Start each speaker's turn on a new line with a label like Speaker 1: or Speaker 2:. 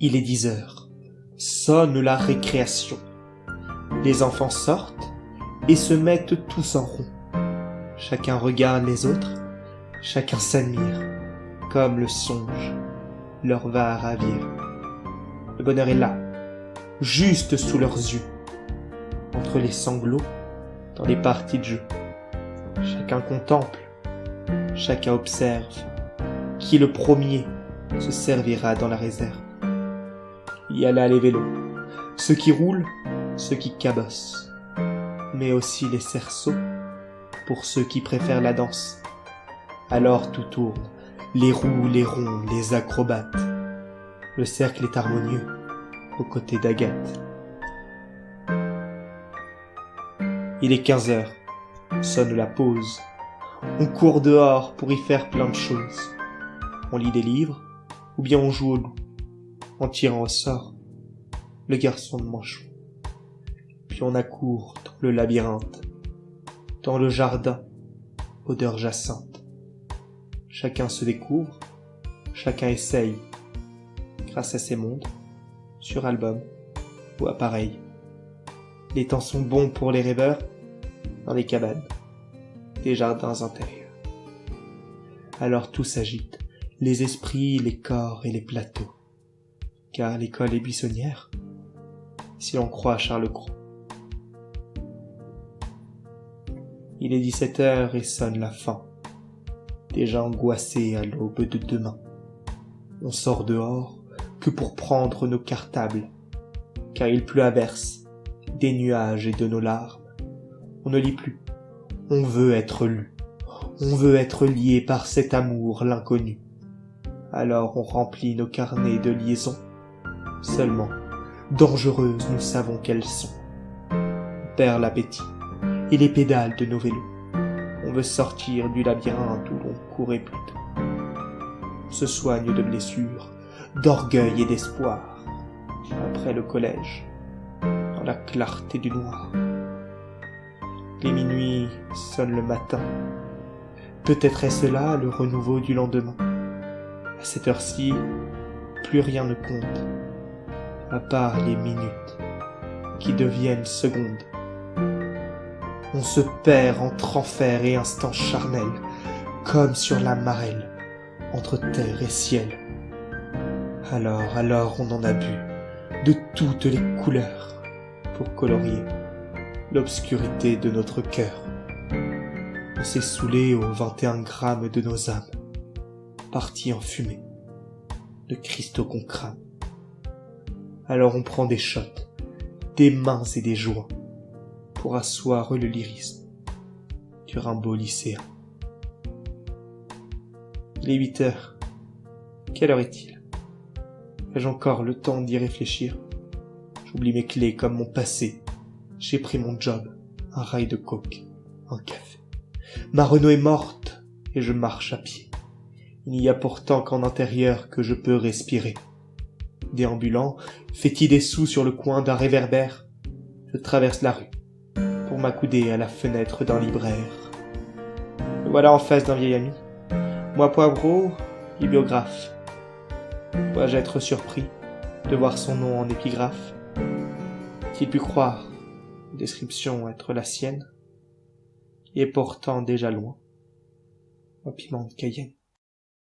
Speaker 1: Il est 10 heures. Sonne la récréation. Les enfants sortent et se mettent tous en rond. Chacun regarde les autres, chacun s'admire, comme le songe leur va ravir. Le bonheur est là, juste sous leurs yeux, entre les sanglots, dans les parties de jeu. Chacun contemple, chacun observe, qui le premier se servira dans la réserve. Il y a là les vélos, ceux qui roulent, ceux qui cabossent, mais aussi les cerceaux, pour ceux qui préfèrent la danse. Alors tout tourne, les roues, les ronds, les acrobates. Le cercle est harmonieux, aux côtés d'Agathe. Il est 15 heures, sonne la pause. On court dehors pour y faire plein de choses. On lit des livres, ou bien on joue au loup, en tirant au sort le garçon de manchon. Puis on accourt dans le labyrinthe, dans le jardin, odeur jacinthe. Chacun se découvre, chacun essaye, grâce à ses mondes, sur album ou appareil. Les temps sont bons pour les rêveurs, dans les cabanes, des jardins intérieurs. Alors tout s'agite, les esprits, les corps et les plateaux, car l'école est buissonnière, si l'on croit Charles Cros. Il est 17 heures et sonne la fin, déjà angoissé à l'aube de demain. On sort dehors que pour prendre nos cartables, car il pleut à verse, des nuages et de nos larmes. On ne lit plus, on veut être lu, on veut être lié par cet amour l'inconnu. Alors on remplit nos carnets de liaison, seulement, dangereuses nous savons qu'elles sont. On perd l'appétit et les pédales de nos vélos. On veut sortir du labyrinthe où l'on courait plus tôt. On se soigne de blessures, d'orgueil et d'espoir, après le collège, dans la clarté du noir. Les minuit sonnent le matin. Peut-être est-ce là le renouveau du lendemain. À cette heure-ci, plus rien ne compte, à part les minutes qui deviennent secondes. On se perd entre enfer et instant charnel, comme sur la marelle, entre terre et ciel. Alors on en a bu, de toutes les couleurs, pour colorier l'obscurité de notre cœur. On s'est saoulé aux 21 grammes de nos âmes, partis en fumée, de cristaux qu'on crame. Alors on prend des shots, des mains et des joints, pour asseoir le lyrisme du Rimbaud lycéen. Il est 8 heures. Quelle heure est-il? Ai-je encore le temps d'y réfléchir? J'oublie mes clés comme mon passé. J'ai pris mon job, un rail de coke, un café. Ma Renault est morte et je marche à pied. Il n'y a pourtant qu'en intérieur que je peux respirer. Déambulant, fait-il des sous sur le coin d'un réverbère, je traverse la rue pour m'accouder à la fenêtre d'un libraire. Me voilà en face d'un vieil ami. Moi Poivreau, bibliographe. Dois-je être surpris de voir son nom en épigraphe? Qui pu croire, description être la sienne, et pourtant déjà loin, au piment de Cayenne.